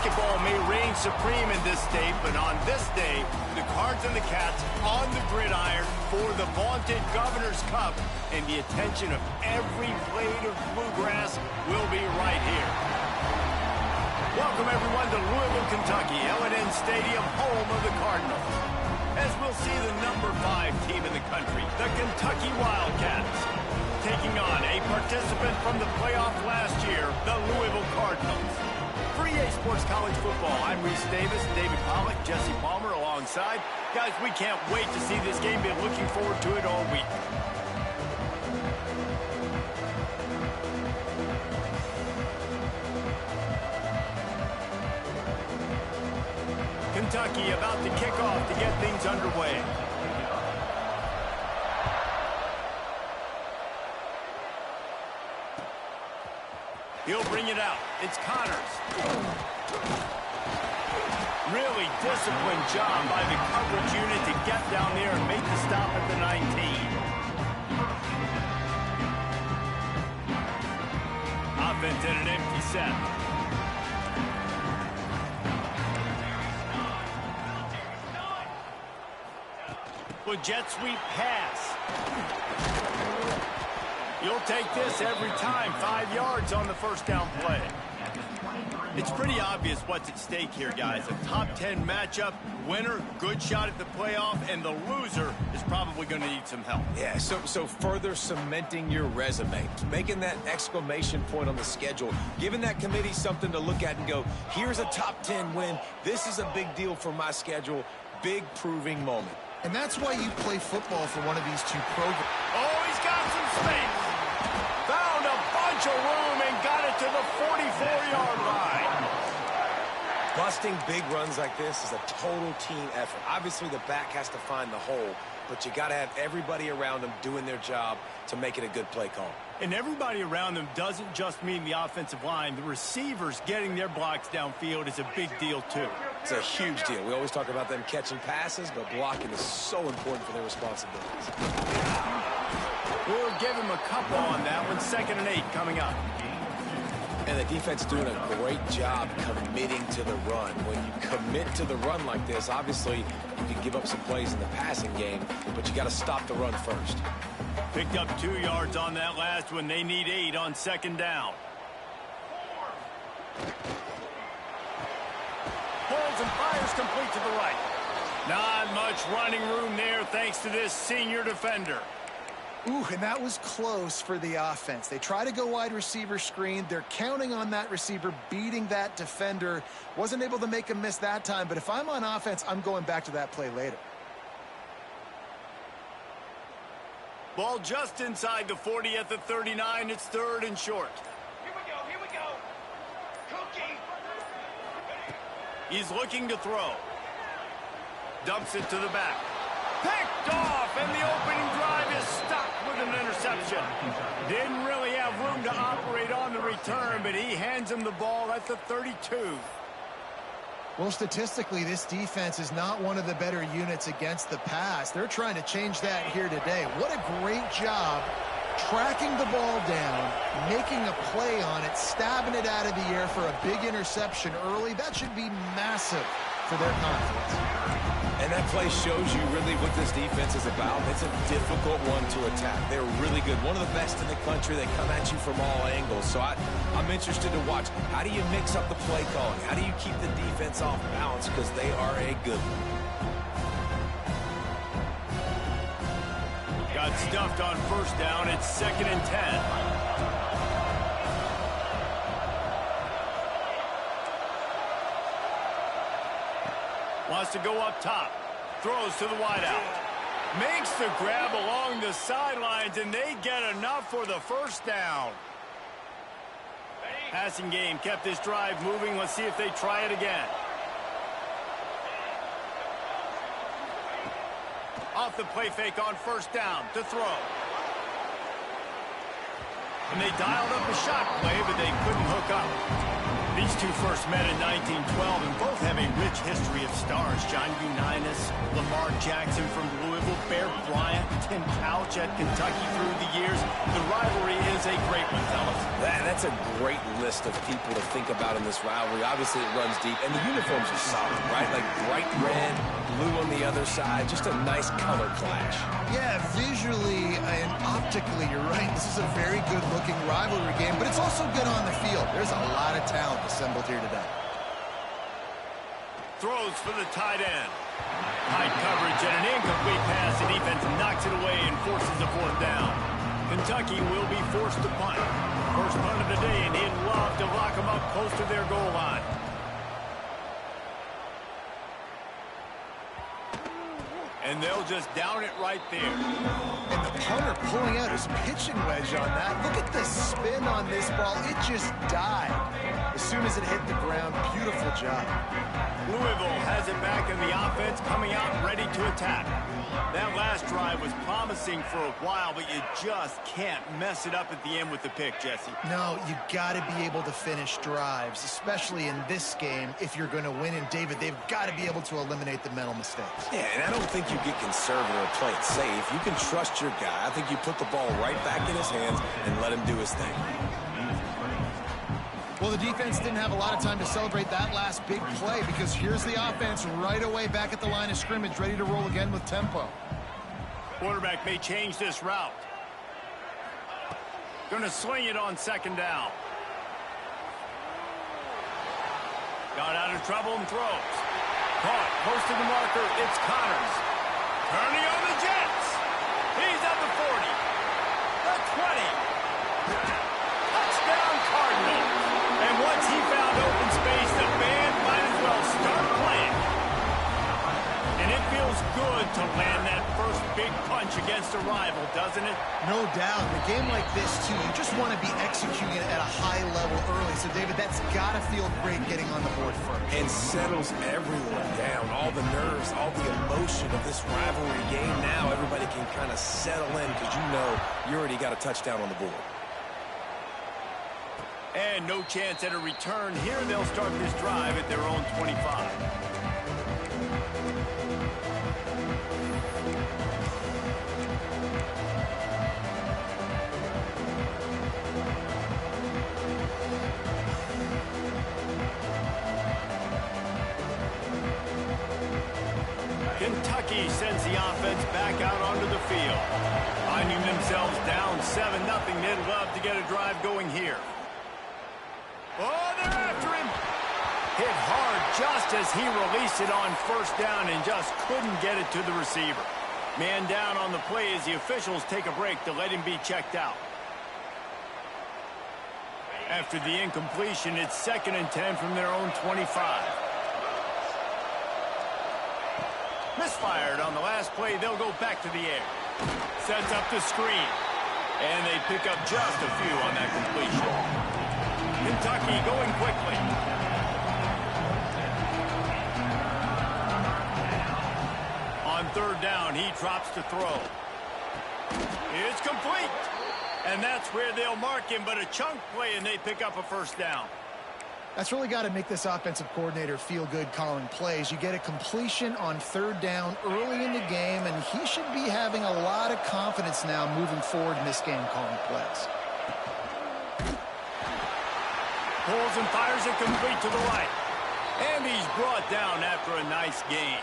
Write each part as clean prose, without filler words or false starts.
Basketball may reign supreme in this state, but on this day, the Cards and the Cats on the gridiron for the vaunted Governor's Cup, and the attention of every blade of bluegrass will be right here. Welcome, everyone, to Louisville, Kentucky, L&N Stadium, home of the Cardinals. As we'll see the number 5 team in the country, the Kentucky Wildcats, taking on a participant from the playoff last year, the Louisville Cardinals. For EA Sports College Football, I'm Reese Davis, David Pollack, Jesse Palmer alongside. Guys, we can't wait to see this game. Been looking forward to it all week. Kentucky about to kick off to get things underway. He'll bring it out. It's Connors. Really disciplined job by the coverage unit to get down there and make the stop at the 19. Offense in an empty set. With jet sweep pass. You'll take this every time. 5 yards on the first down play. It's pretty obvious what's at stake here, guys. A top 10 matchup, winner, good shot at the playoff, and the loser is probably going to need some help. Yeah, so further cementing your resume, making that exclamation point on the schedule, giving that committee something to look at and go, here's a top 10 win. This is a big deal for my schedule. Big proving moment. And that's why you play football for one of these two programs. Oh, he's got some space. Found a bunch of room and got it to the 44-yard line. Busting big runs like this is a total team effort. Obviously, the back has to find the hole, but you got to have everybody around them doing their job to make it a good play call. And everybody around them doesn't just mean the offensive line. The receivers getting their blocks downfield is a big deal, too. It's a huge deal. We always talk about them catching passes, but blocking is so important for their responsibilities. We'll give him a couple on that one. 2nd and 8 coming up. And the defense is doing a great job committing to the run. When you commit to the run like this, obviously you can give up some plays in the passing game, but you got to stop the run first. Picked up 2 yards on that last one. They need 8 on 2nd down. Pulls and fires complete to the right. Not much running room there thanks to this senior defender. Ooh, and that was close for the offense. They try to go wide receiver screen. They're counting on that receiver beating that defender. Wasn't able to make him miss that time, but if I'm on offense, I'm going back to that play later. Ball just inside the 40 at the 39. It's 3rd and short. Here we go. Cookie. He's looking to throw. Dumps it to the back. Picked off, and the opening drive is stopped with an interception. Didn't really have room to operate on the return, but he hands him the ball at the 32. Well, statistically, this defense is not one of the better units against the pass. They're trying to change that here today. What a great job tracking the ball down, making a play on it, stabbing it out of the air for a big interception early. That should be massive for their confidence. And that play shows you really what this defense is about. It's a difficult one to attack. They're really good. One of the best in the country. They come at you from all angles. So I'm interested to watch. How do you mix up the play calling? How do you keep the defense off balance? Because they are a good one. Got stuffed on 1st down. It's 2nd and 10. Wants to go up top. Throws to the wideout. Makes the grab along the sidelines, and they get enough for the 1st down. Passing game kept this drive moving. Let's see if they try it again. Off the play fake on 1st down to throw. And they dialed up a shot play, but they couldn't hook up. These two first met in 1912, and both have a rich history of stars. John Unitas, Lamar Jackson from Louisville, Bear Bryant, Tim Couch at Kentucky through the years. The rivalry is a great one, fellas. That that's a great list of people to think about in this rivalry. Obviously, it runs deep, and the uniforms are solid, right? Like bright red, blue on the other side, just a nice color clash. Yeah, visually and optically, you're right. This is a very good-looking rivalry game, but it's also good on the field. There's a lot of talent assembled here today. Throws for the tight end. Tight coverage and an incomplete pass. The defense knocks it away and forces a fourth down. Kentucky will be forced to punt. First punt of the day, and he'd love to lock them up close to their goal line. And they'll just down it right there. And the punter pulling out his pitching wedge on that. Look at the spin on this ball. It just died as soon as it hit the ground. Beautiful job. Louisville has it back in the offense, coming out ready to attack. That last drive was promising for a while, but you just can't mess it up at the end with the pick, Jesse. No, you got to be able to finish drives, especially in this game if you're going to win. And, David, they've got to be able to eliminate the mental mistakes. Yeah, and I don't think you get conservative or play it safe. You can trust your guy. I think you put the ball right back in his hands and let him do his thing. Well, the defense didn't have a lot of time to celebrate that last big play because here's the offense right away back at the line of scrimmage, ready to roll again with tempo. Quarterback may change this route. Gonna swing it on second down. Got out of trouble and throws. Caught, close to the marker, it's Connors. Turning on the Jets. He's at the 40. The 20. Touchdown Cardinals. And once he found open space, the band might as well start playing. And it feels good to land that first big punch against a rival, doesn't it? No doubt. In a game like this, too, you just want to be executing it at a high level early. So, David, that's got to feel great getting on the board first. And settles everyone down. All the nerves, all the emotion of this rivalry game. Now everybody can kind of settle in because you know you already got a touchdown on the board. And no chance at a return. Here they'll start this drive at their own 25. Kentucky sends the offense back out onto the field. Finding themselves down 7-0, they'd love to get a drive going here. Oh, they're after him. Hit hard just as he released it on first down and just couldn't get it to the receiver. Man down on the play as the officials take a break to let him be checked out. After the incompletion, it's 2nd and 10 from their own 25. Misfired on the last play. They'll go back to the air. Sets up the screen. And they pick up just a few on that completion. Kentucky going quickly. On third down, he drops to throw. It's complete. And that's where they'll mark him, but a chunk play, and they pick up a first down. That's really got to make this offensive coordinator feel good calling plays. You get a completion on third down early in the game, and he should be having a lot of confidence now moving forward in this game calling plays. Pulls and fires it complete to the right. And he's brought down after a nice game.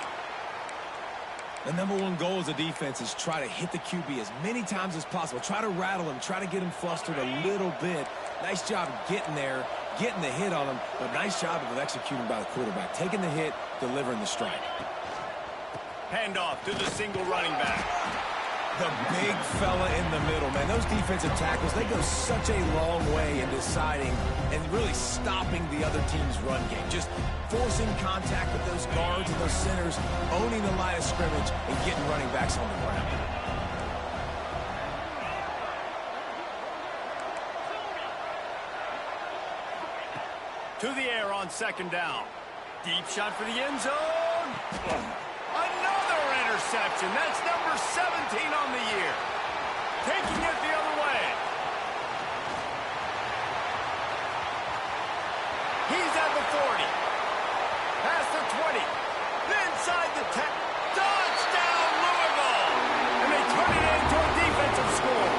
The #1 goal as a defense is try to hit the QB as many times as possible. Try to rattle him. Try to get him flustered a little bit. Nice job getting there, getting the hit on him, but nice job of executing by the quarterback. Taking the hit, delivering the strike. Handoff to the single running back. The big fella in the middle, man. Those defensive tackles, they go such a long way in deciding and really stopping the other team's run game. Just forcing contact with those guards and those centers, owning the line of scrimmage, and getting running backs on the ground. To the air on second down. Deep shot for the end zone. Another interception. That's number 17 on the year. Taking it the other way. He's at the 40. Past the 20. Inside the 10. Touchdown, Louisville! And they turn it into a defensive score.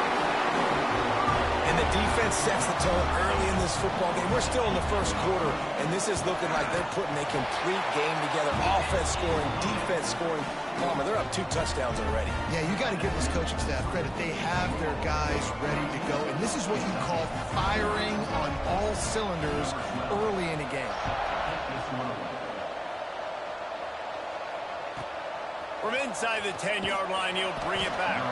And And the defense sets the tone early in this football game. We're still in the first quarter, and this is looking like they're putting a complete game together. Offense scoring, defense scoring. Palmer, they're up 2 touchdowns already. Yeah, you got to give this coaching staff credit. They have their guys ready to go, and this is what you call firing on all cylinders early in a game. From inside the 10-yard line, he'll bring it back.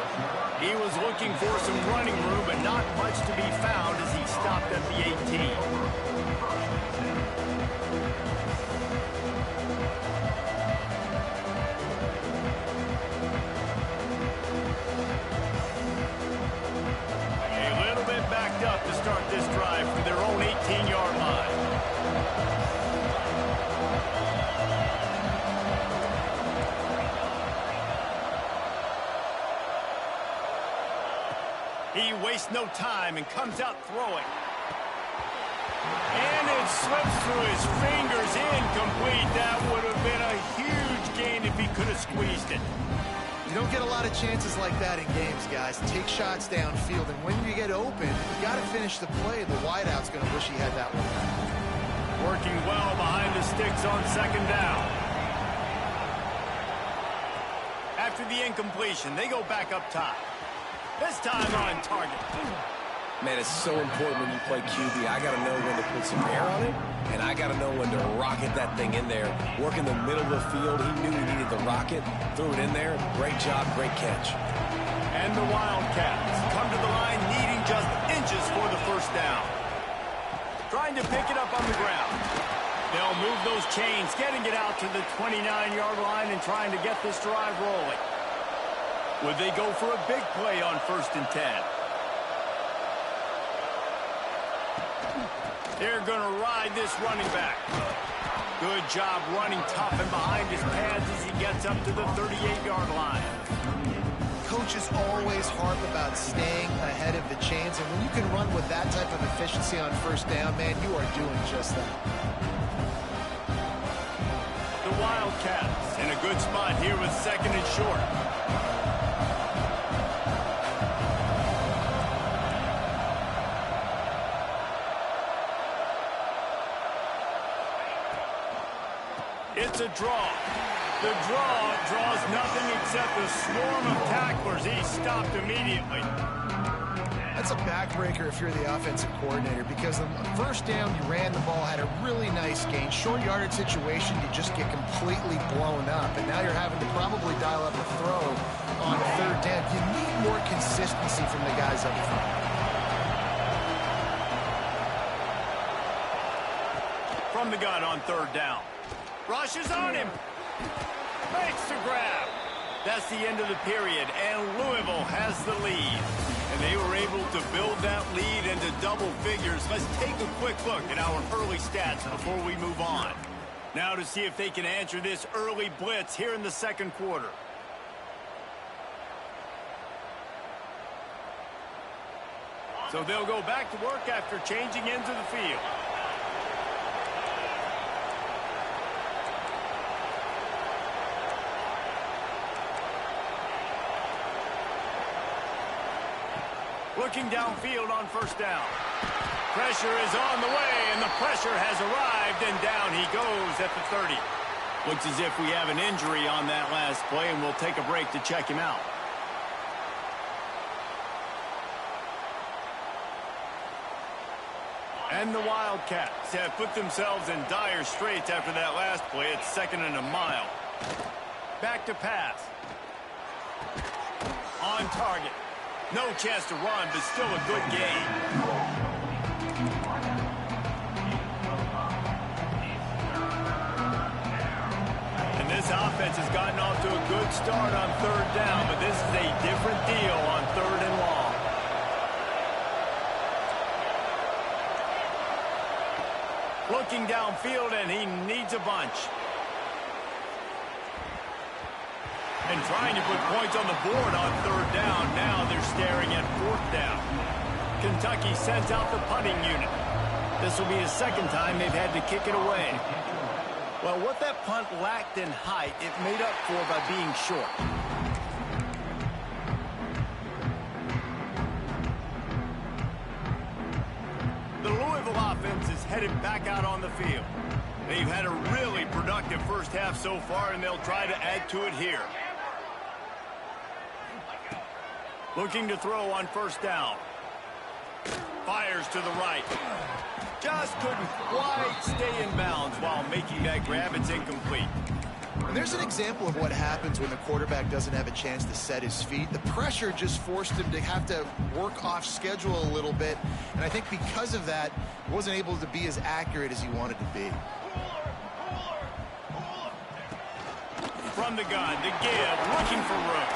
He was looking for some running room, but not much to be found as he stopped at the 18. A little bit backed up to start this drive from their own 18-yard line. He wastes no time and comes out throwing. And it slips through his fingers, incomplete. That would have been a huge gain if he could have squeezed it. You don't get a lot of chances like that in games, guys. Take shots downfield, and when you get open, you got to finish the play. The wideout's going to wish he had that one back. Working well behind the sticks on second down. After the incompletion, they go back up top. This time on target. Man, it's so important when you play QB. I got to know when to put some air on it, and I got to know when to rocket that thing in there. Work in the middle of the field. He knew he needed the rocket. Threw it in there. Great job, great catch. And the Wildcats come to the line needing just inches for the first down. Trying to pick it up on the ground. They'll move those chains, getting it out to the 29-yard line and trying to get this drive rolling. Would they go for a big play on 1st and 10? They're going to ride this running back. Good job running tough and behind his pads as he gets up to the 38-yard line. Coaches always harp about staying ahead of the chains, and when you can run with that type of efficiency on 1st down, man, you are doing just that. The Wildcats in a good spot here with 2nd and short. It's a draw. The draw draws nothing except a swarm of tacklers. He's stopped immediately. That's a backbreaker if you're the offensive coordinator, because on 1st down, you ran the ball, had a really nice gain. Short yardage situation, you just get completely blown up, and now you're having to probably dial up a throw on 3rd down. You need more consistency from the guys up front. From the gun on 3rd down. Rushes on him. Makes the grab. That's the end of the period, and Louisville has the lead. And they were able to build that lead into double figures. Let's take a quick look at our early stats before we move on. Now to see if they can answer this early blitz here in the 2nd quarter. So they'll go back to work after changing into the field. Looking downfield on 1st down. Pressure is on the way, and the pressure has arrived, and down he goes at the 30. Looks as if we have an injury on that last play, and we'll take a break to check him out. And the Wildcats have put themselves in dire straits after that last play. It's 2nd and a mile. Back to pass. On target. No chance to run, but still a good game. And this offense has gotten off to a good start on 3rd down, but this is a different deal on 3rd and long. Looking downfield, and he needs a bunch. And trying to put points on the board on 3rd down. Now they're staring at 4th down. Kentucky sends out the punting unit. This will be the 2nd time they've had to kick it away. Well, what that punt lacked in height, it made up for by being short. offense is headed back out on the field. They've had a really productive first half so far, and they'll try to add to it here. Looking to throw on first down. Fires to the right. Just couldn't quite stay in bounds while making that grab. It's incomplete. And there's an example of what happens when the quarterback doesn't have a chance to set his feet. The pressure just forced him to have to work off schedule a little bit. And I think because of that, he wasn't able to be as accurate as he wanted to be. From the gun, the give, looking for room.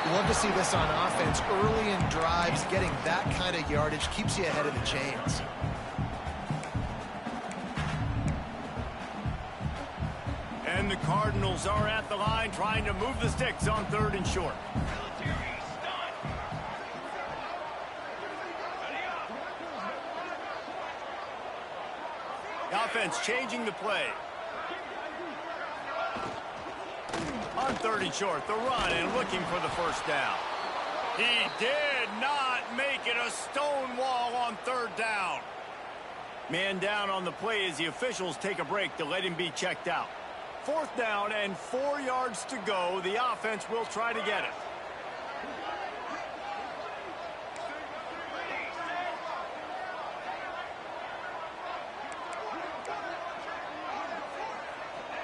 You love to see this on offense. Early in drives, getting that kind of yardage keeps you ahead of the chains. And the Cardinals are at the line trying to move the sticks on 3rd and short. The offense changing the play. On 3rd and short, the run and looking for the first down. He did not make it a stone wall on 3rd down. Man down on the play as the officials take a break to let him be checked out. 4th down and 4 yards to go. The offense will try to get it.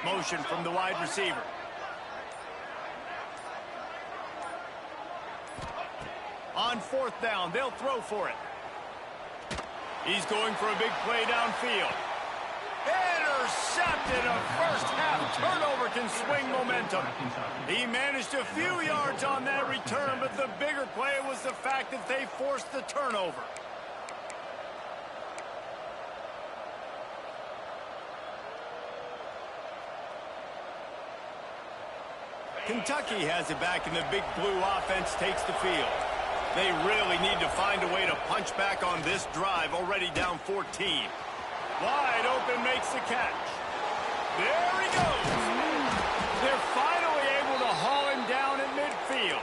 Motion from the wide receiver. On 4th down, they'll throw for it. He's going for a big play downfield. Intercepted. A first half turnover can swing momentum. He managed a few yards on that return, but the bigger play was the fact that they forced the turnover. Kentucky has it back, and the big blue offense takes the field. They really need to find a way to punch back on this drive, already down 14. Wide open, makes the catch. There he goes. They're finally able to haul him down at midfield.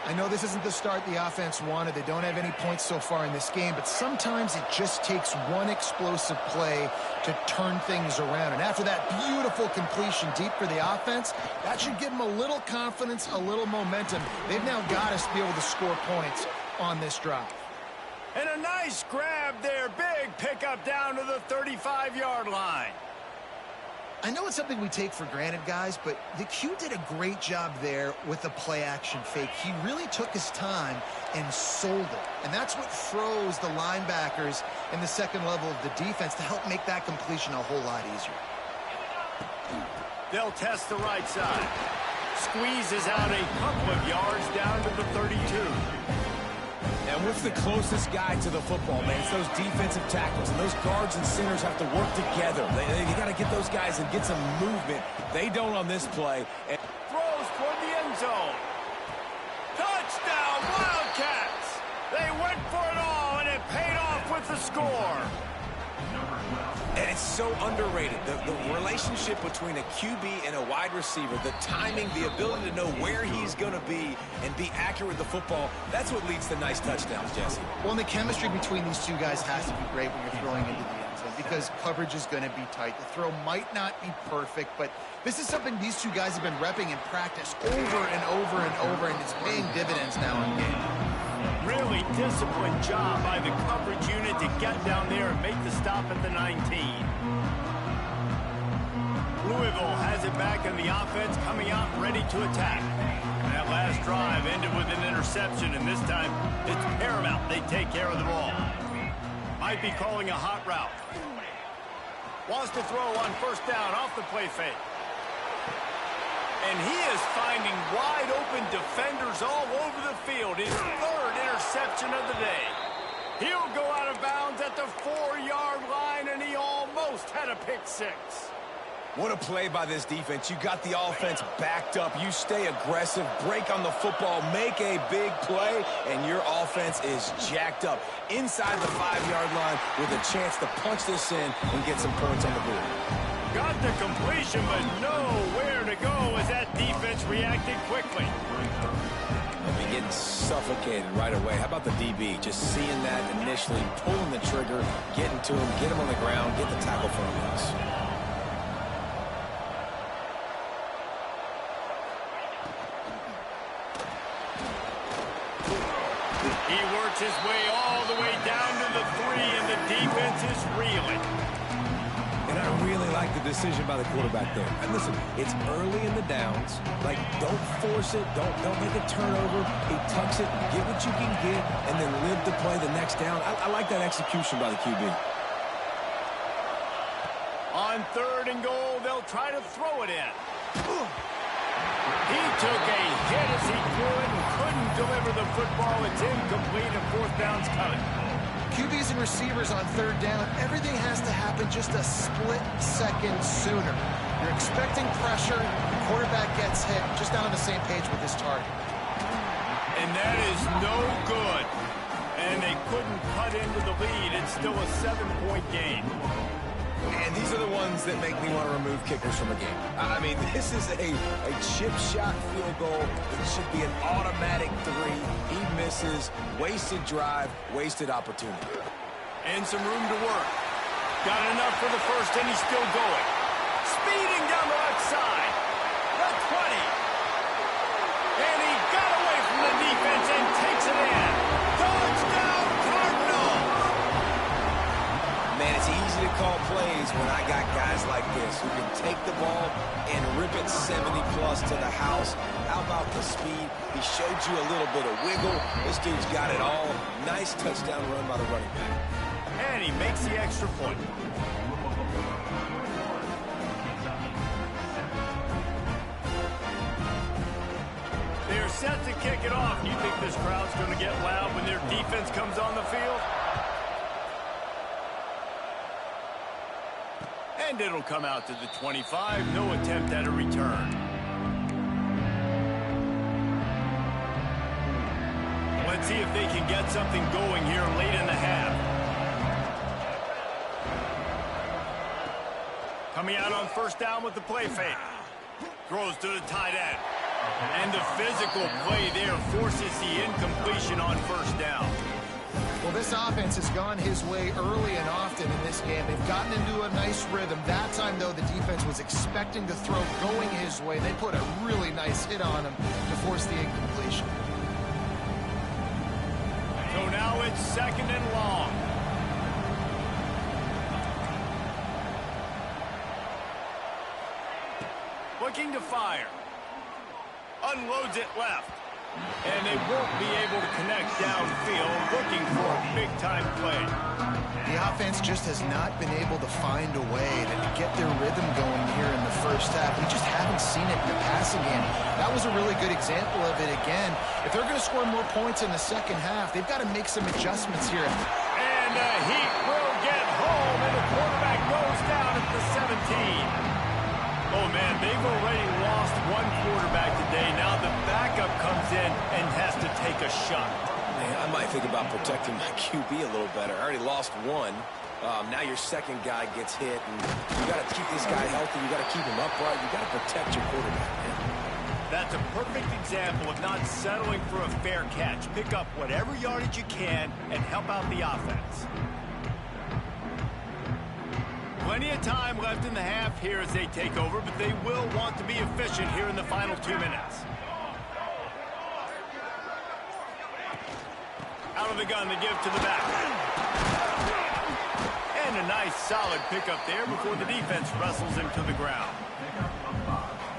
I know this isn't the start the offense wanted. They don't have any points so far in this game, but sometimes it just takes one explosive play to turn things around. And after that beautiful completion deep for the offense, that should give them a little confidence, a little momentum. They've now got to be able to score points on this drive. And a nice grab there. Big pickup down to the 35-yard line. I know it's something we take for granted, guys, but the Q did a great job there with the play-action fake. He really took his time and sold it. And that's what froze the linebackers in the second level of the defense to help make that completion a whole lot easier. They'll test the right side. Squeezes out a couple of yards down to the 32. And what's the closest guy to the football, man? It's those defensive tackles. And those guards and centers have to work together. They got to get those guys and get some movement. They don't on this play. And throws toward the end zone. Touchdown, Wildcats! They went for it all, and it paid off with the score. And it's so underrated. The relationship between a QB and a wide receiver, the timing, the ability to know where he's going to be and be accurate with the football, that's what leads to nice touchdowns, Jesse. Well, and the chemistry between these two guys has to be great when you're throwing into the end zone because coverage is going to be tight. The throw might not be perfect, but this is something these two guys have been repping in practice over and over and over, and it's paying dividends now in game. Really disciplined job by the coverage unit to get down there and make the stop at the 19. Louisville has it back, and the offense coming out ready to attack. That last drive ended with an interception, and this time it's paramount they take care of the ball. Might be calling a hot route. Wants to throw on first down off the play fake. And he is finding wide-open defenders all over the field. His 3rd interception of the day. He'll go out of bounds at the 4-yard line, and he almost had a pick six. What a play by this defense. You got the offense backed up. You stay aggressive, break on the football, make a big play, and your offense is jacked up inside the 5-yard line with a chance to punch this in and get some points on the board. Got the completion, but nowhere to go as that defense reacted quickly. The and getting suffocated right away. How about the DB? Just seeing that initially, pulling the trigger, getting to him, get him on the ground, get the tackle for a loss. He works his way all the way down to the 3, and the defense is reeling. And I really like the decision by the quarterback there. And listen, it's early in the downs. Like, don't force it. Don't make a turnover. He tucks it, get what you can get, and then live to play the next down. I like that execution by the QB. On 3rd and goal, they'll try to throw it in. He took a hit as he threw it and couldn't deliver the football. It's incomplete, and 4th down's coming. QBs and receivers on 3rd down, everything has to happen just a split second sooner. You're expecting pressure, the quarterback gets hit, just not on the same page with his target. And that is no good. And they couldn't cut into the lead. It's still a 7-point game. And these are the ones that make me want to remove kickers from a game. I mean, this is a chip shot field goal. It should be an automatic 3. He misses. Wasted drive, wasted opportunity. And some room to work. Got enough for the first, and he's still going. Speeding down the left side. The 20. And he got away from the defense and takes it in. Touchdown, Cardinals! Man, it's easy to call plays when I got guys like this who can take the ball and rip it 70-plus to the house. How about the speed? He showed you a little bit of wiggle. This dude's got it all. Nice touchdown run by the running back. And he makes the extra point. They're set to kick it off. You think this crowd's going to get loud when their defense comes on the field? And it'll come out to the 25. No attempt at a return. Let's see if they can get something going here late in the half. Coming out on 1st down with the play fake. Throws to the tight end. And the physical play there forces the incompletion on 1st down. Well, this offense has gone his way early and often in this game. They've gotten into a nice rhythm. That time, though, the defense was expecting to throw going his way. They put a really nice hit on him to force the incompletion. So now it's 2nd and long. Looking to fire. Unloads it left. And they won't be able to connect downfield, looking for a big-time play. The offense just has not been able to find a way to get their rhythm going here in the 1st half. We just haven't seen it in the passing game. That was a really good example of it again. If they're going to score more points in the 2nd half, they've got to make some adjustments here. And the Heat will get home, and the quarterback goes down at the 17. Oh, man, they've already lost one quarterback today. Now the backup comes in and has to take a shot. Man, I might think about protecting my QB a little better. I already lost one. Now your 2nd guy gets hit, and you got to keep this guy healthy. You got to keep him upright. You got to protect your quarterback, man. That's a perfect example of not settling for a fair catch. Pick up whatever yardage you can and help out the offense. Plenty of time left in the half here as they take over, but they will want to be efficient here in the final 2 minutes. Out of the gun, they give to the back. And a nice solid pickup there before the defense wrestles him to the ground.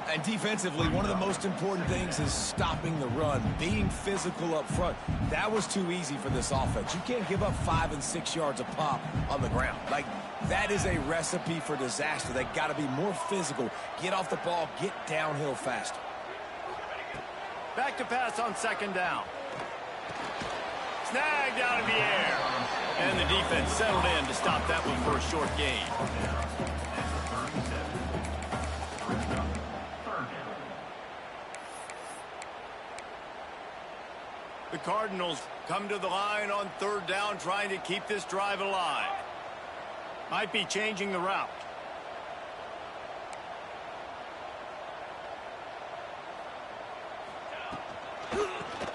And defensively, one of the most important things is stopping the run, being physical up front. That was too easy for this offense. You can't give up 5 and 6 yards a pop on the ground. Like, that is a recipe for disaster. They got to be more physical, get off the ball, get downhill faster. Back to pass on 2nd down. Snagged out in the air. And the defense settled in to stop that one for a short gain. The Cardinals come to the line on 3rd down, trying to keep this drive alive. Might be changing the route.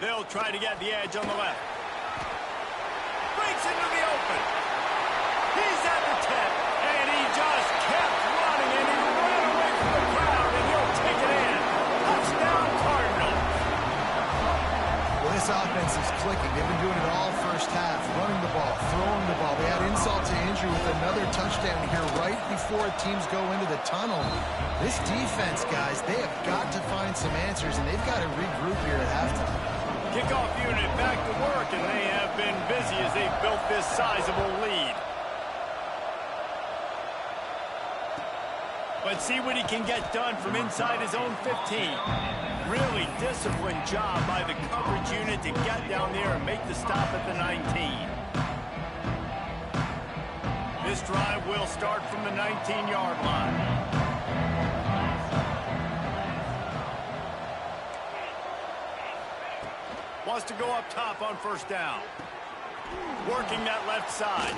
They'll try to get the edge on the left. Breaks into the open. He's at the 10, and he just kept running, and he ran away from the crowd, and he'll take it in. Touchdown, Cardinals. Well, this offense is clicking. They've been doing it all first half, running the ball, throwing the ball. They had insult to injury with another touchdown here right before teams go into the tunnel. This defense, guys, they have got to find some answers, and they've got to regroup here at halftime. Kickoff unit back to work, and they have been busy as they've built this sizable lead. But see what he can get done from inside his own 15. Really disciplined job by the coverage unit to get down there and make the stop at the 19. This drive will start from the 19-yard line. Wants to go up top on first down. Working that left side.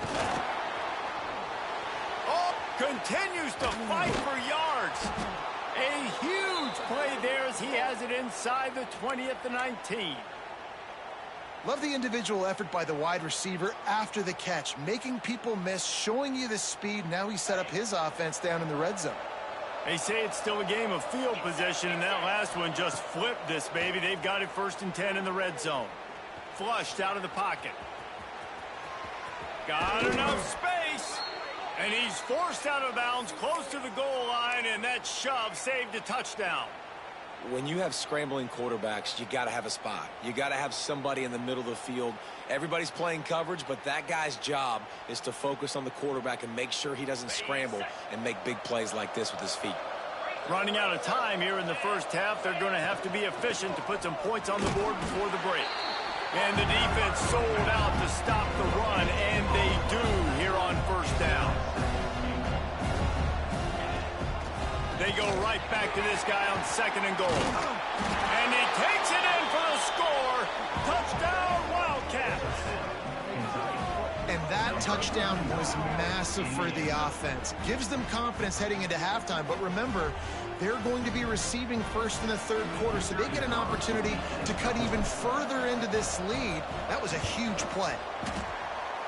Oh, continues to fight for yards. A huge play there as he has it inside the 20 at the 19. Love the individual effort by the wide receiver after the catch, making people miss, showing you the speed. Now he set up his offense down in the red zone. They say it's still a game of field position, and that last one just flipped this baby. They've got it 1st and 10 in the red zone. Flushed out of the pocket. Got enough space. And he's forced out of bounds close to the goal line, and that shove saved a touchdown. When you have scrambling quarterbacks, you got to have a spot. You got to have somebody in the middle of the field. Everybody's playing coverage, but that guy's job is to focus on the quarterback and make sure he doesn't scramble and make big plays like this with his feet. Running out of time here in the first half, they're going to have to be efficient to put some points on the board before the break. And the defense sold out to stop the run, and they do here on first down. They go right back to this guy on 2nd and goal. And he takes it in for the score. Touchdown, Wildcats. And that touchdown was massive for the offense. Gives them confidence heading into halftime. But remember, they're going to be receiving first in the 3rd quarter, so they get an opportunity to cut even further into this lead. That was a huge play.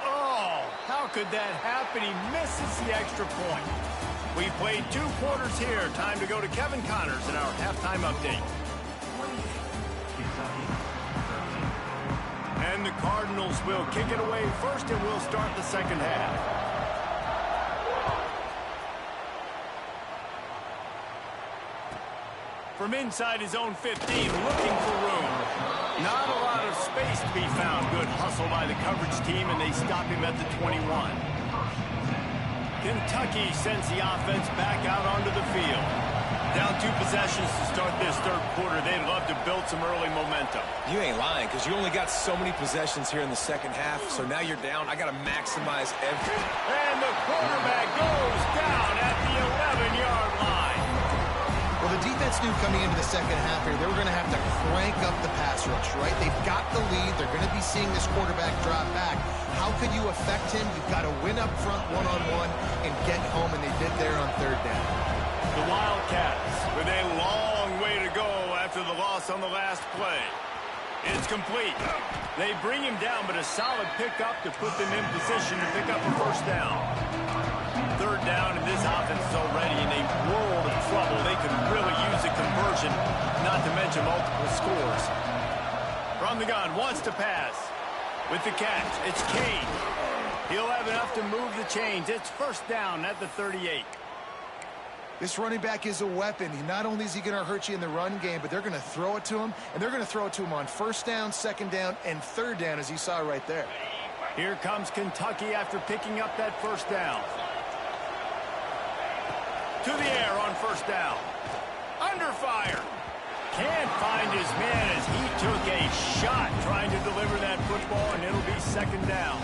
Oh, how could that happen? He misses the extra point. We played 2 quarters here. Time to go to Kevin Connors in our halftime update. And the Cardinals will kick it away first, and we'll start the 2nd half. From inside his own 15, looking for room. Not a lot of space to be found. Good hustle by the coverage team, and they stop him at the 21. Kentucky sends the offense back out onto the field. Down 2 possessions to start this 3rd quarter. They'd love to build some early momentum. You ain't lying, because you only got so many possessions here in the 2nd half, so now you're down. I got to maximize every... And the quarterback goes down at the 11-yard line. Well, the defense knew coming into the 2nd half here, they were going to have to crank up the pass rush, right? They've got the lead. They're going to be seeing this quarterback drop back. How could you affect him? You've got to win up front one-on-one and get home, and they did there on 3rd down. The Wildcats with a long way to go after the loss on the last play. It's complete. They bring him down, but a solid pickup to put them in position to pick up a 1st down. 3rd down, and this offense is already in a world of trouble. They could really use a conversion, not to mention multiple scores. From the gun, wants to pass. With the catch, it's Cade. He'll have enough to move the chains. It's 1st down at the 38. This running back is a weapon. Not only is he going to hurt you in the run game, but they're going to throw it to him, and they're going to throw it to him on 1st down, 2nd down, and 3rd down, as you saw right there. Here comes Kentucky after picking up that 1st down. To the air on 1st down. Under fire. Can't find his man as he took a shot trying to deliver that football, and it'll be 2nd down.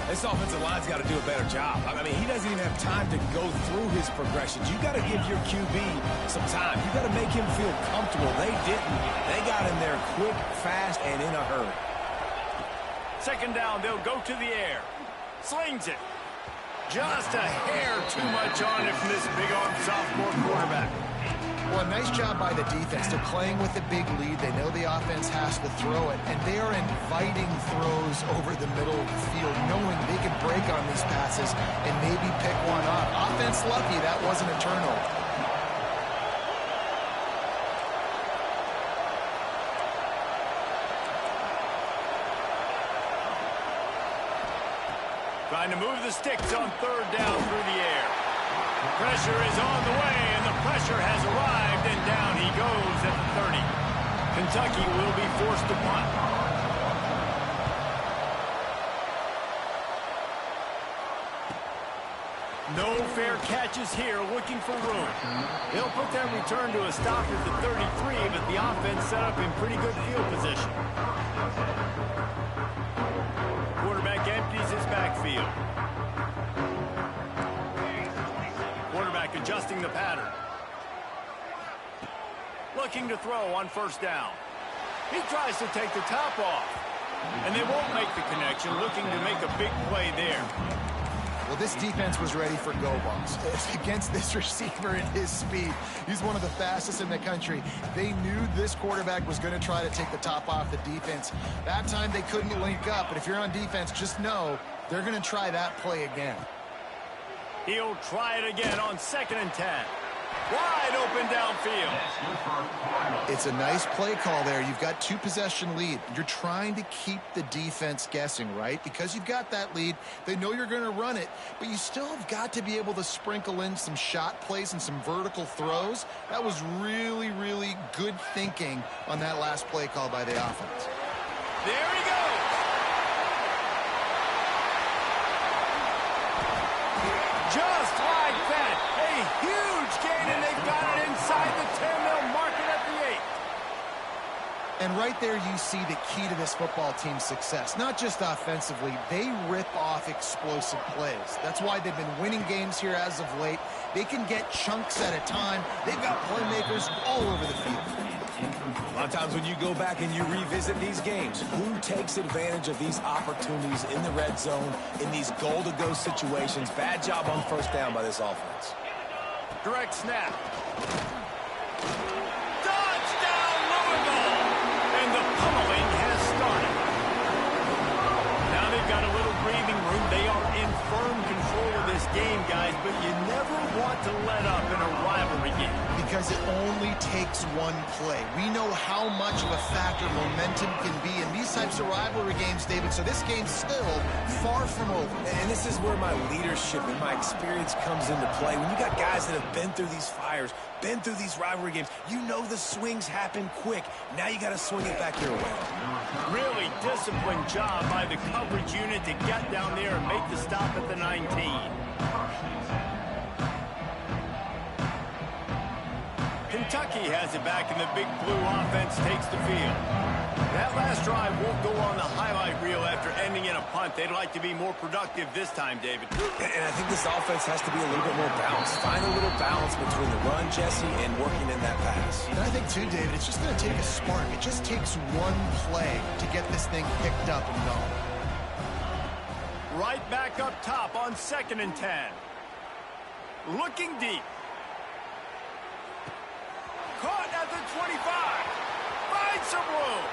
This offensive line's got to do a better job. I mean, he doesn't even have time to go through his progressions. You got to give your QB some time. You got to make him feel comfortable. They didn't. They got him there quick, fast, and in a hurry. 2nd down, they'll go to the air. Slings it. Just a hair too much on it from this big-arm sophomore quarterback. Well, nice job by the defense. They're playing with a big lead. They know the offense has to throw it, and they are inviting throws over the middle of the field, knowing they can break on these passes and maybe pick one off. Offense lucky that wasn't a turnover. Trying to move the sticks on third down through the air. Pressure is on the way, and the pressure has arrived, and down he goes at the 30. Kentucky will be forced to punt. No fair catches here, looking for room. They'll put that return to a stop at the 33, but the offense set up in pretty good field position. Quarterback empties his backfield. Quarterback adjusting the pattern. Looking to throw on first down. He tries to take the top off. And they won't make the connection, looking to make a big play there. Well, this defense was ready for go-balls. Against this receiver and his speed, he's one of the fastest in the country. They knew this quarterback was going to try to take the top off the defense. That time they couldn't link up, but if you're on defense, just know they're going to try that play again. He'll try it again on 2nd and 10. Wide open downfield. It's a nice play call there. You've got 2-possession lead. You're trying to keep the defense guessing, right? Because you've got that lead, they know you're going to run it, but you still have got to be able to sprinkle in some shot plays and some vertical throws. That was really, really good thinking on that last play call by the offense. There he goes. Just like that, a huge gain, and they've got it inside the 10. They'll mark it at the 8. And right there you see the key to this football team's success. Not just offensively, they rip off explosive plays. That's why they've been winning games here as of late. They can get chunks at a time. They've got playmakers all over the field. A lot of times when you go back and you revisit these games, who takes advantage of these opportunities in the red zone, in these goal-to-go situations? Bad job on first down by this offense. Direct snap. Touchdown, Louisville! And the pummeling has started. Now they've got a little breathing room. They are in firm control of this game, guys, but you never want to let up in a rivalry game. Because it only takes one play. We know how much of a factor momentum can be in these types of rivalry games, David, so this game's still far from over. And this is where my leadership and my experience comes into play. When you got guys that have been through these fires, been through these rivalry games, you know the swings happen quick. Now you got to swing it back your way. Really disciplined job by the coverage unit to get down there and make the stop at the 19. Kentucky has it back, and the big blue offense takes the field. That last drive won't go on the highlight reel after ending in a punt. They'd like to be more productive this time, David. And I think this offense has to be a little bit more balanced. Find a little balance between the run, Jesse, and working in that pass. And I think, too, David, it's just going to take a spark. It just takes one play to get this thing picked up and going. Right back up top on 2nd and 10. Looking deep. Caught at the 25. Finds some room.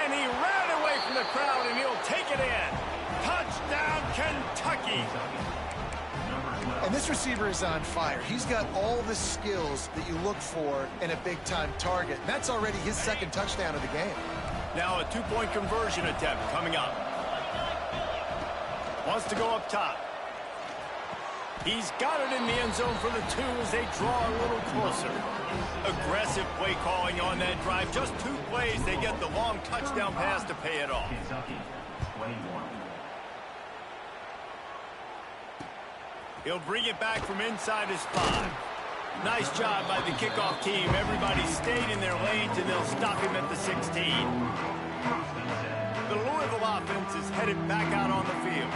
And he ran away from the crowd, and he'll take it in. Touchdown, Kentucky. And this receiver is on fire. He's got all the skills that you look for in a big-time target. That's already his 2nd touchdown of the game. Now a 2-point conversion attempt coming up. Wants to go up top. He's got it in the end zone for the 2 as they draw a little closer. Aggressive play calling on that drive. Just 2 plays, they get the long touchdown pass to pay it off. He'll bring it back from inside his 5. Nice job by the kickoff team. Everybody stayed in their lanes, and they'll stop him at the 16. The Louisville offense is headed back out on the field.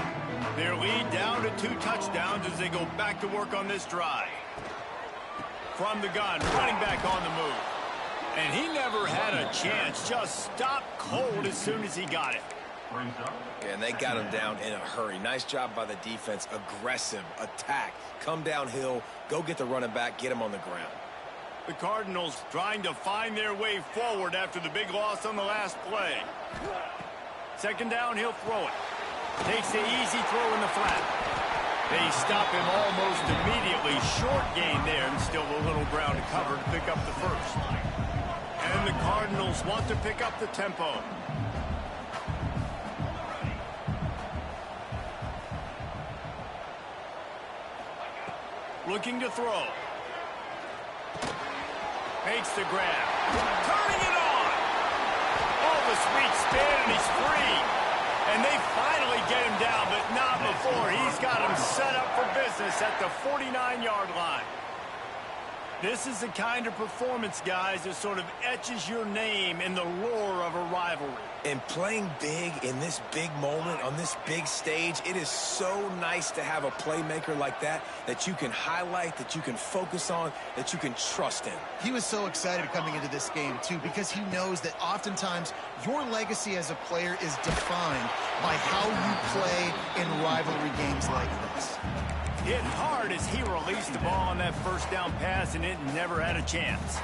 Their lead down to 2 touchdowns as they go back to work on this drive. From the gun, running back on the move. And he never had a chance. Just stopped cold as soon as he got it. And they got him down in a hurry. Nice job by the defense. Aggressive, attack, come downhill, go get the running back, get him on the ground. The Cardinals trying to find their way forward after the big loss on the last play. Second down, he'll throw it. Takes the easy throw in the flat. They stop him almost immediately. Short gain there, and still a little ground to cover to pick up the first. And the Cardinals want to pick up the tempo. Looking to throw. Makes the grab. Turning it on. Oh, the sweet spin, and he's free. And they finally get him down, but not before. He's got him set up for business at the 49-yard line. This is the kind of performance, guys, that sort of etches your name in the lore of a rivalry. And playing big in this big moment, on this big stage, it is so nice to have a playmaker like that you can highlight, that you can focus on, that you can trust in. He was so excited coming into this game, too, because he knows that oftentimes your legacy as a player is defined by how you play in rivalry games like this. Hit hard as he released the ball on that first down pass, and it never had a chance.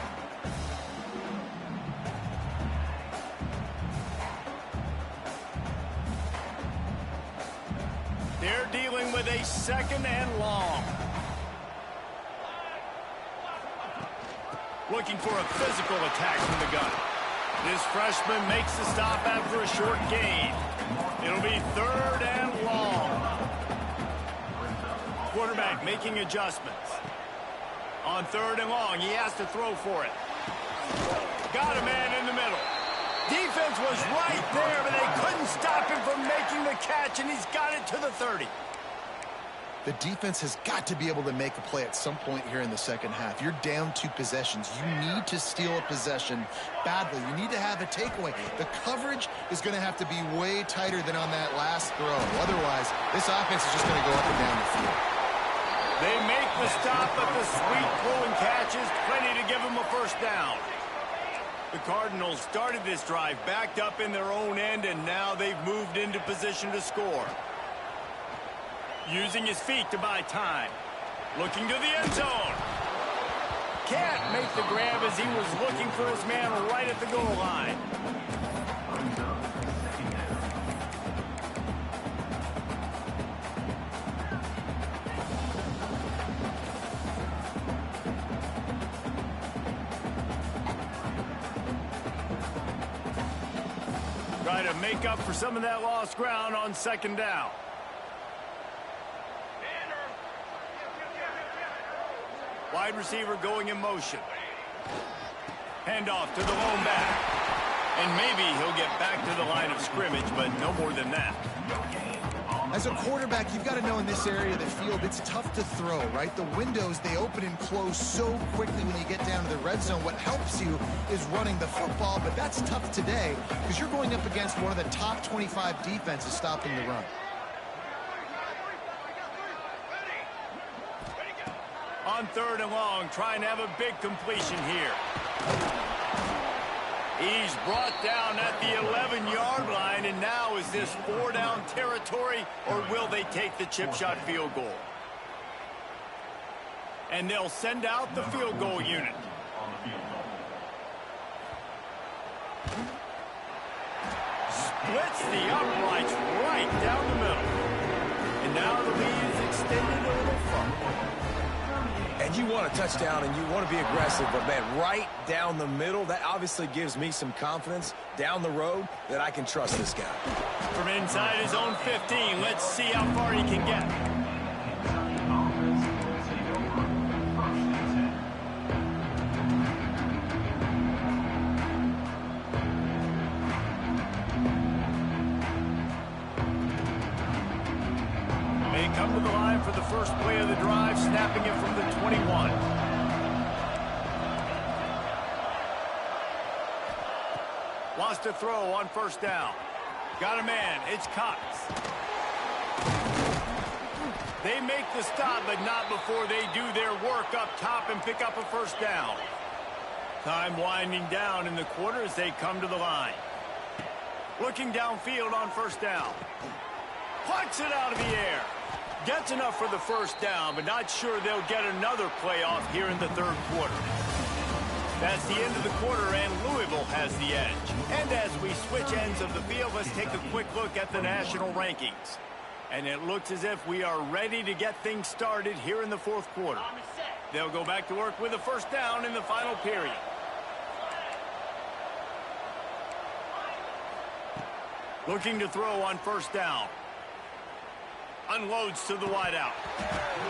They're dealing with a second and long. Looking for a physical attack from the gun. This freshman makes the stop after a short gain. It'll be third and long. Quarterback making adjustments. On third and long, he has to throw for it. Got a man in the middle. Defense was right there, but they couldn't stop him from making the catch, and he's got it to the 30. The defense has got to be able to make a play at some point here in the second half. You're down 2 possessions. You need to steal a possession badly. You need to have a takeaway. The coverage is going to have to be way tighter than on that last throw. Otherwise, this offense is just going to go up and down the field. They make the stop, but the sweet throw and catch is plenty to give them a first down. The Cardinals started this drive backed up in their own end, and now they've moved into position to score. Using his feet to buy time. Looking to the end zone. Can't make the grab as he was looking for his man right at the goal line. Try to make up for some of that lost ground on second down. Wide receiver going in motion. Handoff to the lone back. And maybe he'll get back to the line of scrimmage, but no more than that. As a quarterback, you've got to know in this area of the field, it's tough to throw, right? The windows, they open and close so quickly when you get down to the red zone. What helps you is running the football, but that's tough today because you're going up against one of the top 25 defenses stopping the run. On third and long, trying to have a big completion here. He's brought down at the 11-yard line, and now is this 4-down territory, or will they take the chip shot field goal? And they'll send out the field goal unit. Splits the uprights right down the middle. And now the lead is extended a little further. And you want a touchdown and you want to be aggressive, but man, right down the middle, that obviously gives me some confidence down the road that I can trust this guy. From inside his own 15, let's see how far he can get. Come to the line for the first play of the drive, snapping it from the 21. Wants to throw on first down. Got a man. It's Cox. They make the stop, but not before they do their work up top and pick up a first down. Time winding down in the quarter as they come to the line. Looking downfield on first down. Plucks it out of the air. Gets enough for the first down, but not sure they'll get another playoff here in the third quarter. That's the end of the quarter, and Louisville has the edge. And as we switch ends of the field, let's take a quick look at the national rankings. And it looks as if we are ready to get things started here in the fourth quarter. They'll go back to work with a first down in the final period. Looking to throw on first down. Unloads to the wideout.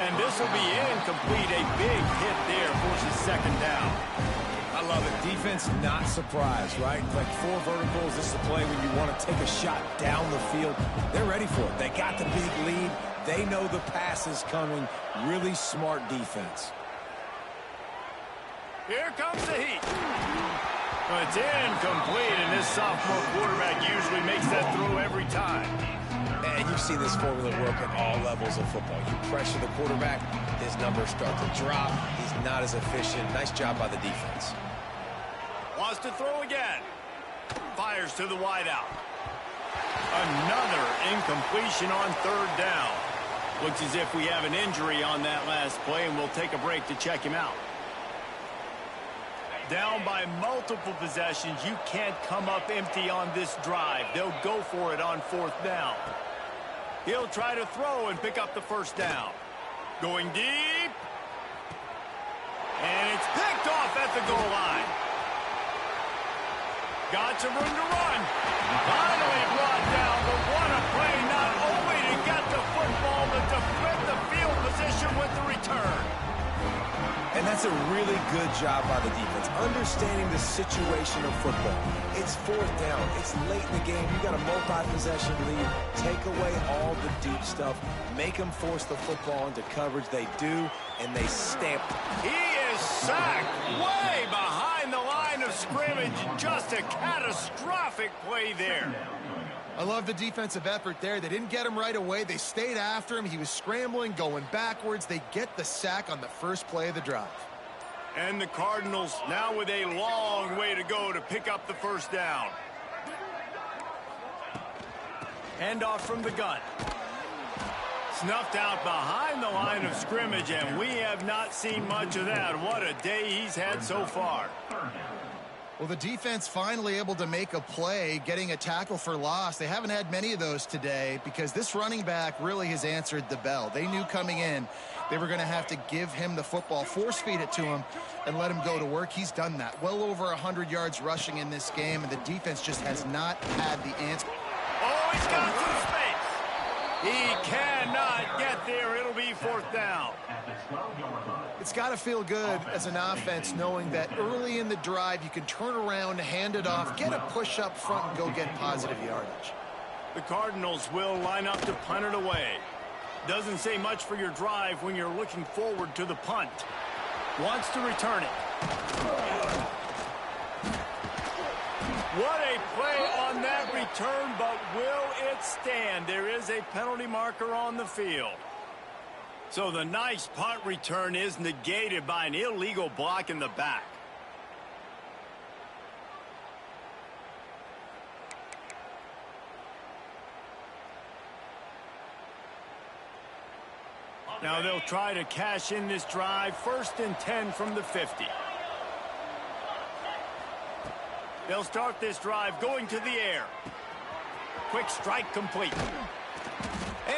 And this will be incomplete. A big hit there, forces second down. I love it. Defense not surprised, right? Like 4 verticals. This is a play when you want to take a shot down the field. They're ready for it. They got the big lead. They know the pass is coming. Really smart defense. Here comes the heat. It's incomplete, and this sophomore quarterback usually makes that throw every time. And you see this formula work at all levels of football. You pressure the quarterback, his numbers start to drop. He's not as efficient. Nice job by the defense. Wants to throw again. Fires to the wideout. Another incompletion on third down. Looks as if we have an injury on that last play, and we'll take a break to check him out. Down by multiple possessions, you can't come up empty on this drive. They'll go for it on fourth down. He'll try to throw and pick up the first down. Going deep. And it's picked off at the goal line. Got some room to run. Finally brought down, but what a play, not only to get the football, but to flip the field position with the return. And that's a really good job by the defense, understanding the situation of football. It's fourth down. It's late in the game. You got a multi-possession lead. Take away all the deep stuff. Make them force the football into coverage. They do, and they stamp it. He is sacked way behind the line of scrimmage. Just a catastrophic play there. I love the defensive effort there. They didn't get him right away. They stayed after him. He was scrambling, going backwards. They get the sack on the first play of the drive. And the Cardinals now with a long way to go to pick up the first down. Handoff from the gun. Snuffed out behind the line of scrimmage, and we have not seen much of that. What a day he's had so far. Well, the defense finally able to make a play, getting a tackle for loss. They haven't had many of those today because this running back really has answered the bell. They knew coming in they were going to have to give him the football, force feed it to him, and let him go to work. He's done that. Well over 100 yards rushing in this game, and the defense just has not had the answer. Oh, he's got some space. He cannot get there. It'll be fourth down. It's got to feel good as an offense knowing that early in the drive you can turn around, hand it off, get a push up front, and go get positive yardage. The Cardinals will line up to punt it away. Doesn't say much for your drive when you're looking forward to the punt. Wants to return it. What a play on that return, but will it stand? There is a penalty marker on the field. So the nice punt return is negated by an illegal block in the back. Now they'll try to cash in this drive. 1st and 10 from the 50. They'll start this drive going to the air. Quick strike complete.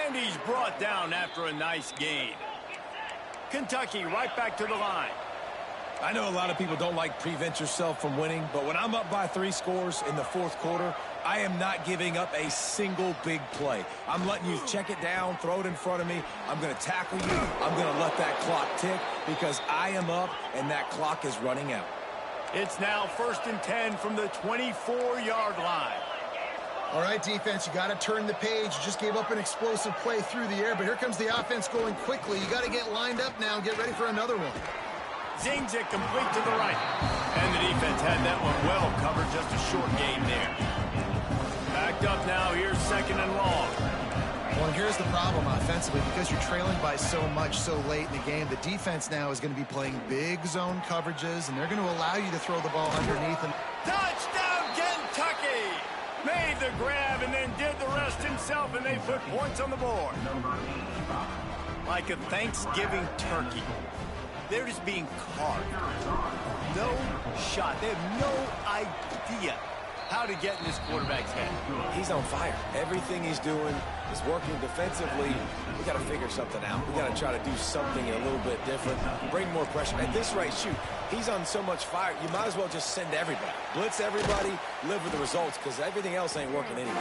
And he's brought down after a nice gain. Kentucky right back to the line. I know a lot of people don't like prevent yourself from winning, but when I'm up by 3 scores in the fourth quarter, I am not giving up a single big play. I'm letting you check it down, throw it in front of me. I'm going to tackle you. I'm going to let that clock tick because I am up and that clock is running out. It's now 1st and 10 from the 24-yard line. All right, defense, you got to turn the page. You just gave up an explosive play through the air, but here comes the offense going quickly. You got to get lined up now and get ready for another one. Zings it complete to the right. And the defense had that one well covered. Just a short gain there. Backed up now. Here's 2nd and long. Well, here's the problem offensively. Because you're trailing by so much so late in the game, the defense now is going to be playing big zone coverages, and they're going to allow you to throw the ball underneath. And Touchdown, Kentucky! Made the grab and then did the rest himself, and they put points on the board. Like a Thanksgiving turkey. They're just being carved. No shot. They have no idea how to get in this quarterback's head. He's on fire. Everything he's doing is working defensively. We got to figure something out. We got to try to do something a little bit different, bring more pressure. At this rate, shoot, he's on so much fire, you might as well just send everybody. Blitz everybody, live with the results, because everything else ain't working anyways.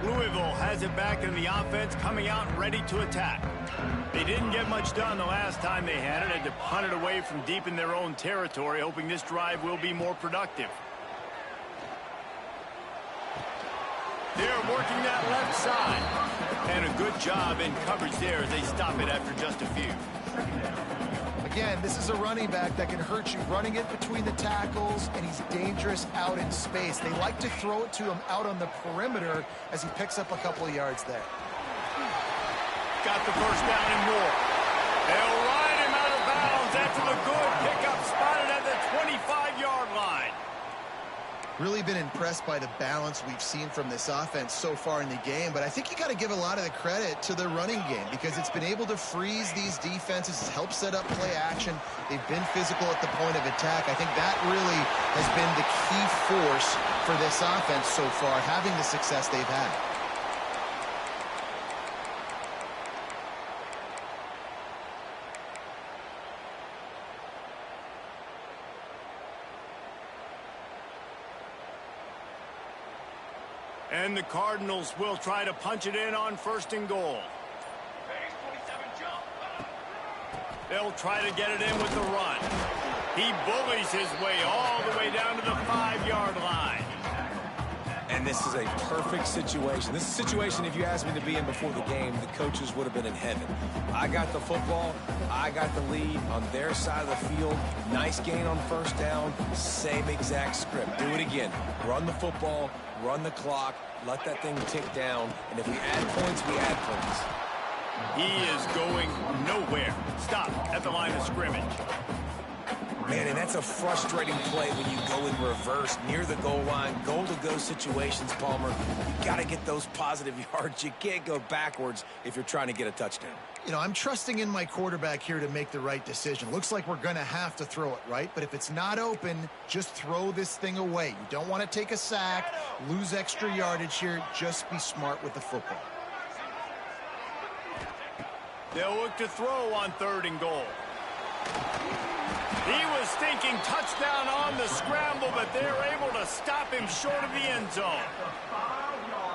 Louisville has it back in the offense, coming out ready to attack. They didn't get much done the last time they had to punt it away from deep in their own territory, hoping this drive will be more productive. They're working that left side. And a good job in coverage there as they stop it after just a few. Again, this is a running back that can hurt you, running it between the tackles, and he's dangerous out in space. They like to throw it to him out on the perimeter as he picks up a couple of yards there. Got the first down and more. They'll ride him out of bounds after the good pickup, spotted at the 25-yard line. Really been impressed by the balance we've seen from this offense so far in the game, but I think you got to give a lot of the credit to the running game because it's been able to freeze these defenses, help set up play action. They've been physical at the point of attack. I think that really has been the key force for this offense so far, having the success they've had. And the Cardinals will try to punch it in on 1st and goal. They'll try to get it in with the run. He bullies his way all the way down to the 5-yard line. And this is a perfect situation. This is a situation, if you asked me to be in before the game, the coaches would have been in heaven. I got the football. I got the lead on their side of the field. Nice gain on 1st down. Same exact script. Do it again. Run the football. Run the clock. Let that thing tick down. And if we add points, we add points. He is going nowhere. Stop at the line of scrimmage. Man, and that's a frustrating play when you go in reverse near the goal line, goal-to-go situations, Palmer. You got to get those positive yards. You can't go backwards if you're trying to get a touchdown. You know, I'm trusting in my quarterback here to make the right decision. Looks like we're going to have to throw it, right? But if it's not open, just throw this thing away. You don't want to take a sack, lose extra yardage here. Just be smart with the football. They'll look to throw on 3rd and goal. He was thinking touchdown on the scramble, but they're able to stop him short of the end zone.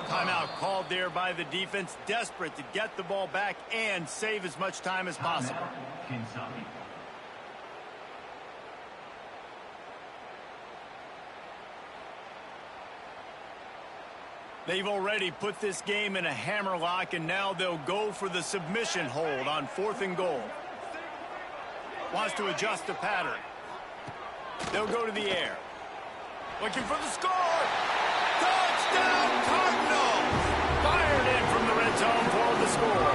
Timeout called there by the defense, desperate to get the ball back and save as much time as possible. They've already put this game in a hammerlock, and now they'll go for the submission hold on 4th and goal. Wants to adjust the pattern. They'll go to the air. Looking for the score. Touchdown Cardinals! Fired in from the red zone for the score.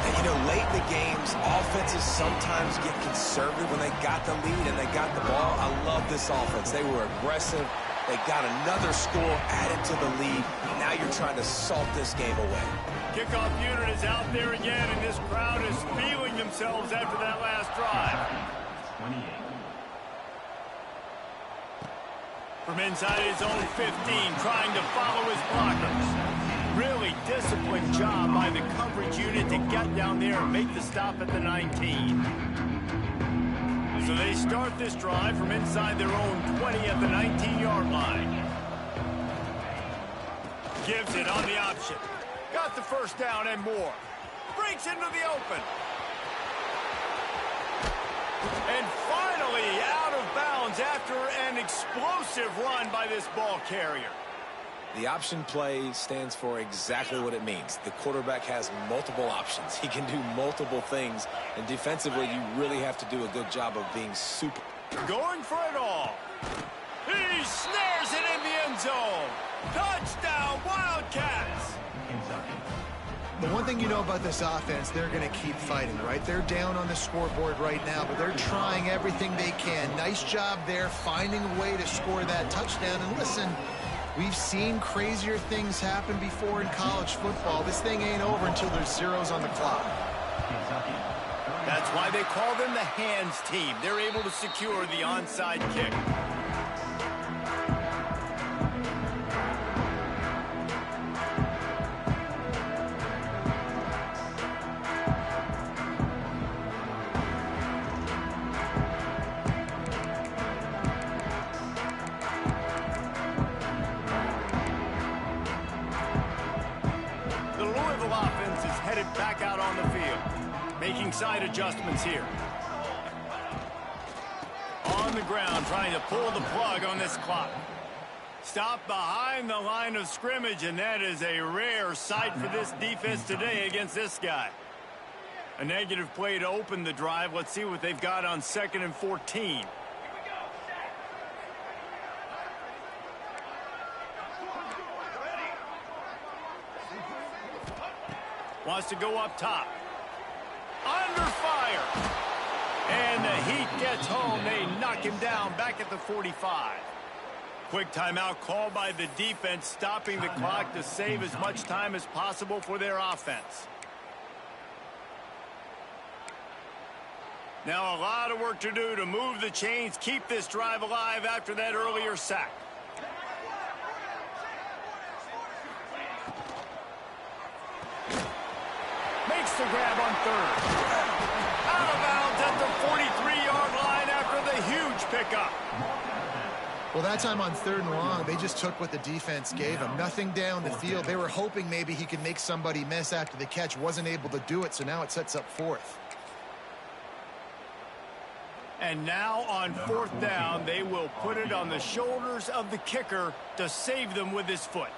And you know, late in the games, offenses sometimes get conservative when they got the lead and they got the ball. I love this offense. They were aggressive. They got another score added to the lead. Now you're trying to salt this game away. Kickoff unit is out there again, and this crowd is feeling themselves after that last drive. From inside his own 15, trying to follow his blockers. Really disciplined job by the coverage unit to get down there and make the stop at the 19. So they start this drive from inside their own 20 at the 19-yard line. Gives it on the option. Got the first down and more. Breaks into the open. And finally out of bounds after an explosive run by this ball carrier. The option play stands for exactly what it means. The quarterback has multiple options. He can do multiple things. And defensively, you really have to do a good job of being super. Going for it all. He snares it in the end zone. Touchdown, Wildcats. The one thing you know about this offense, they're going to keep fighting, right? They're down on the scoreboard right now, but they're trying everything they can. Nice job there, finding a way to score that touchdown. And listen, We've seen crazier things happen before in college football. This thing ain't over until there's zeros on the clock. That's why they call them the hands team. They're able to secure the onside kick. The Louisville offense is headed back out on the field, making side adjustments here. On the ground, trying to pull the plug on this clock. Stop behind the line of scrimmage, and that is a rare sight for this defense today against this guy. A negative play to open the drive. Let's see what they've got on 2nd and 14. Wants to go up top. Under fire. And the Heat gets home. They knock him down back at the 45. Quick timeout called by the defense, stopping the clock to save as much time as possible for their offense. Now a lot of work to do to move the chains, keep this drive alive after that earlier sack. Makes the grab on 3rd. Out of bounds at the 43-yard line after the huge pickup. Well, that time on 3rd and long, they just took what the defense gave him. Nothing down the field. They were hoping maybe he could make somebody miss after the catch. Wasn't able to do it, so now it sets up 4th. And now on 4th down, they will put it on the shoulders of the kicker to save them with his foot.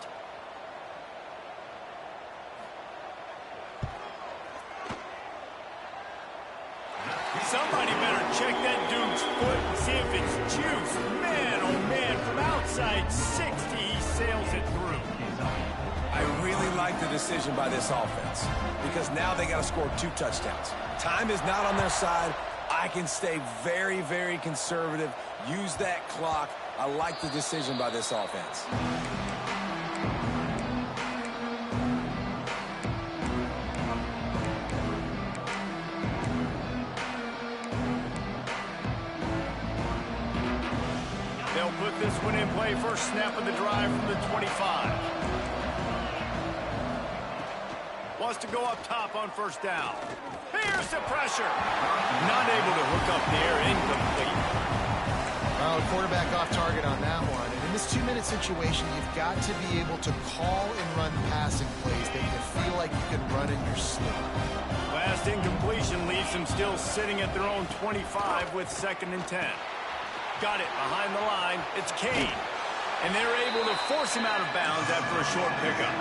Somebody better check that dude's foot and see if it's juice. Man, oh man, from outside 60, he sails it through. I really like the decision by this offense because now they got to score 2 touchdowns. Time is not on their side. I can stay very, very conservative, use that clock. I like the decision by this offense. They'll put this one in play. First snap of the drive from the 25. Wants to go up top on 1st down. Here's the pressure. Not able to hook up there. Incomplete. Well, quarterback off target on that one. And in this 2-minute situation, you've got to be able to call and run passing plays that you feel like you can run in your sleep. Last incompletion leaves them still sitting at their own 25 with 2nd and 10. Got it behind the line. It's Kane. And they're able to force him out of bounds after a short pickup.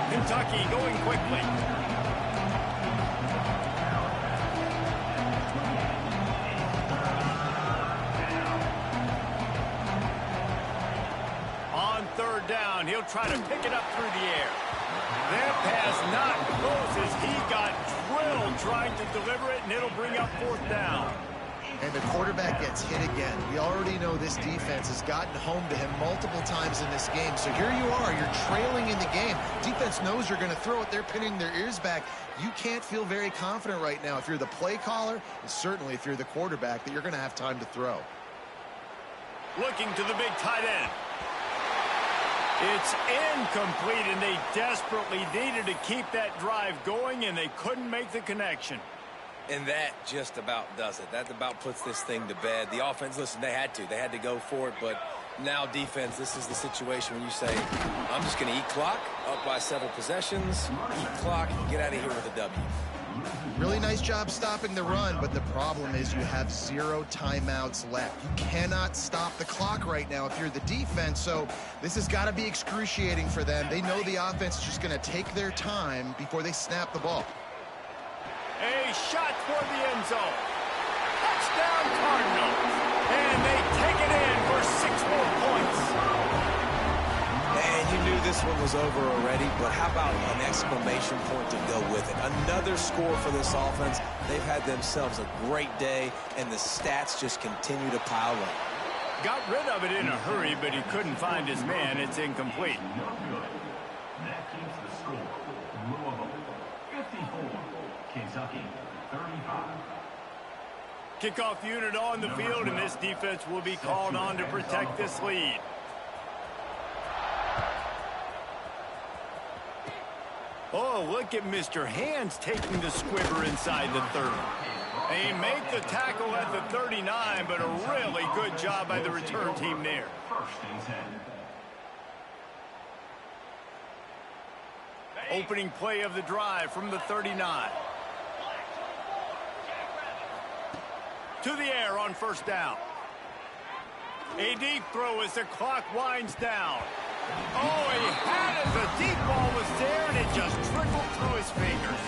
Kentucky going quickly. On 3rd down, he'll try to pick it up through the air. That pass not close as he got drilled trying to deliver it, and it'll bring up 4th down. And the quarterback gets hit again. We already know this defense has gotten home to him multiple times in this game. So here you are, you're trailing in the game. Defense knows you're going to throw it. They're pinning their ears back. You can't feel very confident right now if you're the play caller, and certainly if you're the quarterback, that you're going to have time to throw. Looking to the big tight end. It's incomplete, and they desperately needed to keep that drive going, and they couldn't make the connection. And that just about does it. That about puts this thing to bed. The offense, listen, they had to go for it, but now defense, this is the situation when you say, I'm just going to eat clock, up by several possessions, eat clock, get out of here with a W. Really nice job stopping the run, but the problem is you have 0 timeouts left. You cannot stop the clock right now if you're the defense, so this has got to be excruciating for them. They know the offense is just going to take their time before they snap the ball. A shot toward the end zone. Touchdown Cardinals. And they take it in for 6 more points. And you knew this one was over already, but how about an exclamation point to go with it? Another score for this offense. They've had themselves a great day, and the stats just continue to pile up. Got rid of it in a hurry, but he couldn't find his man. It's incomplete. No good. That keeps the score. Louisville 54, Kentucky 35. Kickoff unit on the field, and this defense will be called on to protect this lead. Oh, look at Mr. Hands taking the squibber inside the 30. They make the tackle at the 39, but a really good job by the return team there. First and 10. Opening play of the drive from the 39. To the air on first down. A deep throw as the clock winds down. Oh, he had it. The deep ball was there, and it just trickled through his fingers.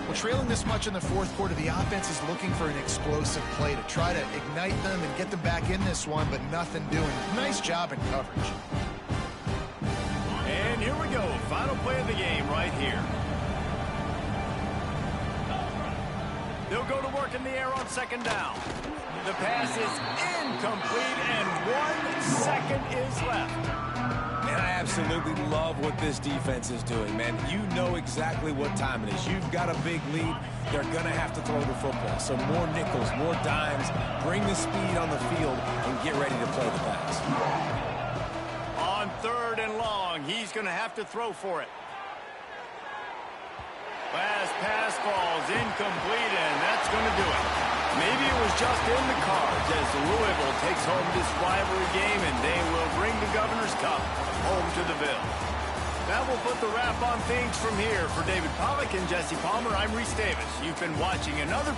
Well, trailing this much in the fourth quarter, the offense is looking for an explosive play to try to ignite them and get them back in this one, but nothing doing. Nice job in coverage. And here we go. Final play of the game right here. They'll go to work in the air on second down. The pass is incomplete, and 1 second is left. And I absolutely love what this defense is doing, man. You know exactly what time it is. You've got a big lead. They're going to have to throw the football. So more nickels, more dimes. Bring the speed on the field and get ready to play the pass. On third and long, he's going to have to throw for it. Last pass falls incomplete, and that's going to do it. Maybe it was just in the cards as Louisville takes home this rivalry game, and they will bring the Governor's Cup home to the Ville. That will put the wrap on things from here. For David Pollack and Jesse Palmer, I'm Reese Davis. You've been watching another